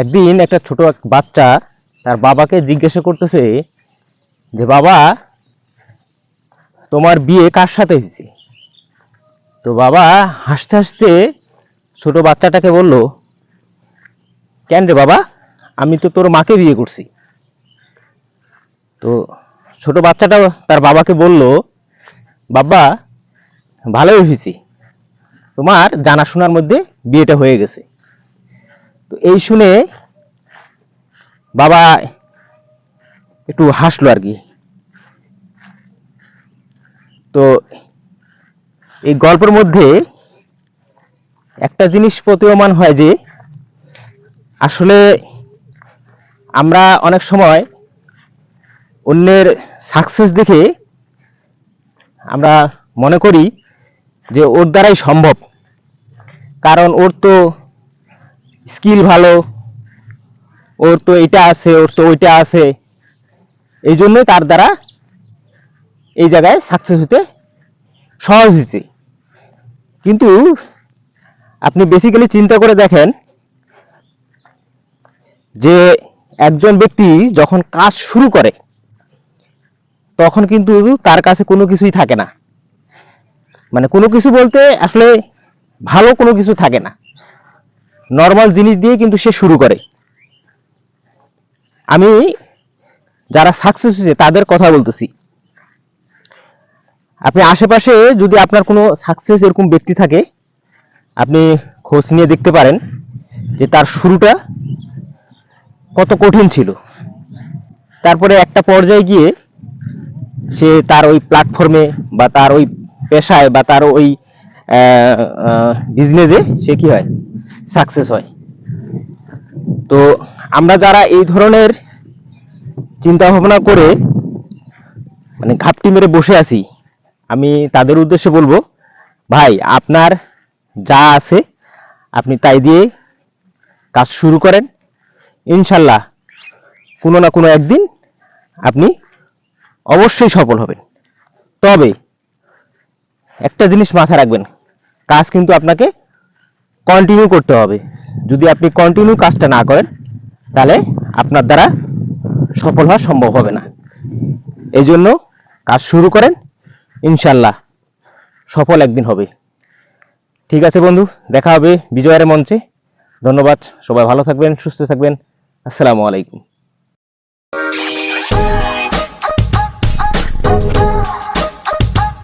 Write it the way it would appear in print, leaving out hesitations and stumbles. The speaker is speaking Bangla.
একদিন একটা ছোট এক বাচ্চা তার বাবাকে জিজ্ঞাসা করতেছে যে বাবা, তোমার বিয়ে কার সাথে হয়েছে? তো বাবা হাসতে হাসতে ছোট বাচ্চাটাকে বলল, কেন রে বাবা, আমি তো তোর মাকে বিয়ে করছি। তো ছোট বাচ্চাটা তার বাবাকে বলল, বাবা ভালোই হয়েছি, তোমার জানাশোনার মধ্যে বিয়েটা হয়ে গেছে। তো এই শুনে বাবা একটু হাসলো আর কি। তো এই গল্পের মধ্যে একটা জিনিস প্রতীয়মান হয় যে আসলে আমরা অনেক সময় অন্যের সাকসেস দেখে আমরা মনে করি যে ওর দ্বারাই সম্ভব, কারণ ওর তো স্কিল ভালো, ওর তো এটা আছে, ওর তো ওইটা আছে, এই জন্যই তার দ্বারা এই জায়গায় সাকসেস হতে সহজ হয়েছে। কিন্তু আপনি বেসিক্যালি চিন্তা করে দেখেন যে একজন ব্যক্তি যখন কাজ শুরু করে তখন কিন্তু তার কাছে কোনো কিছুই থাকে না, মানে কোনো কিছু বলতে আসলে ভালো কোনো কিছু থাকে না, নর্মাল জিনিস দিয়ে কিন্তু সে শুরু করে। আমি যারা সাকসেস হয়েছে তাদের কথা বলতেছি। আপনি আশেপাশে যদি আপনার কোনো সাকসেস এরকম ব্যক্তি থাকে, আপনি খোঁজ নিয়ে দেখতে পারেন যে তার শুরুটা কত কঠিন ছিল, তারপরে একটা পর্যায়ে গিয়ে সে তার ওই প্ল্যাটফর্মে বা তার ওই পেশায় বা তার ওই বিজনেসে সে কি হয়, সাকসেস হয়। তো আমরা যারা এই ধরনের চিন্তা ভাবনা করে মানে ঘাপটি মেরে বসে আছি, আমি তাদের উদ্দেশ্যে বলবো, ভাই আপনার যা আছে আপনি তাই দিয়ে কাজ শুরু করেন, ইনশাল্লাহ কোনো না কোনো একদিন আপনি অবশ্যই সফল হবেন। তবে একটা জিনিস মাথায় রাখবেন, কাজ কিন্তু আপনাকে কন্টিনিউ করতে হবে। যদি আপনি কন্টিনিউ কাজটা না করেন তাহলে আপনার দ্বারা সফল হওয়া সম্ভব হবে না। এই জন্য কাজ শুরু করেন, ইনশাল্লাহ সফল একদিন হবে। ঠিক আছে বন্ধু, দেখা হবে বিজয়ের মঞ্চে। ধন্যবাদ, সবাই ভালো থাকবেন, সুস্থ থাকবেন। আসসালামু আলাইকুম।